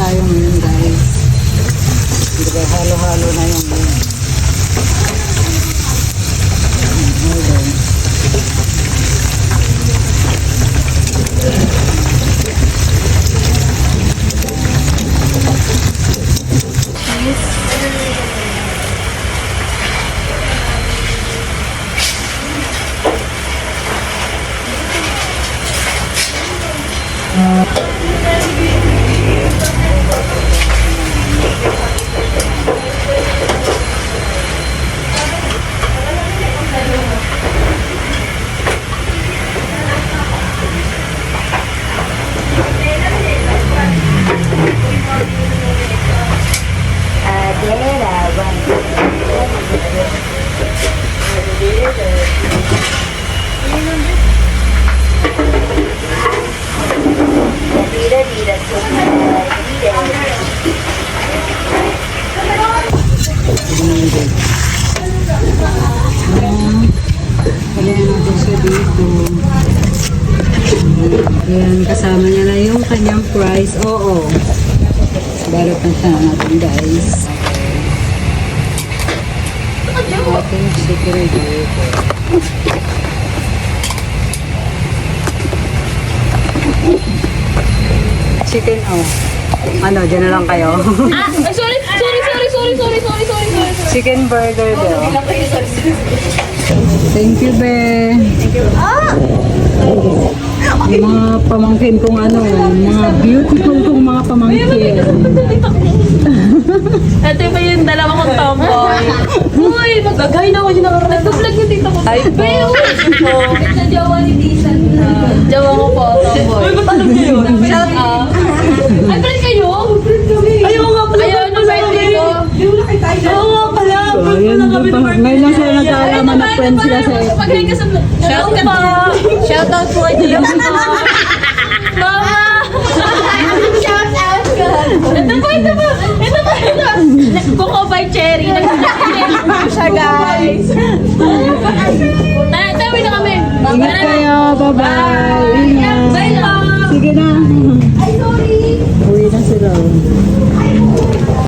tayo ngayon guys. Diba, halo-halo na yung Ayan, kasama niya na yung kanyang price. Oo. Balot na siya natin guys. Ating security. Chicken, oh. Ano, dyan na lang kayo. Sorry. Chicken burger daw. Thank you, be. Thank you. Yung mga pamangkin kong ano, mga beautiful kong mga pamangkin. Ito pa yung dalawa kong tomboy. Uy, maglagay na ako yung nakaraan. Nag-vlog yung tita ko. Ay, Beo! Sa jawa ni Tisan. Jawa ko po, tomboy. Uy, ba't alam niyo yun? Shout out. Ay, friend kayo? Ayaw nga pala. Ayaw, ano birthday ko? Oo nga pala. So, ayan, ngayon lang sila nagkaalaman na friends sila sa Pag-hang ka sa vlog. Shout out po kay Tiyo. Mama! Shout out ka. Ito pa. Coco by Cherry. Nag-vlog siya, guys. Tayo na kami. Ingat kayo. Bye-bye.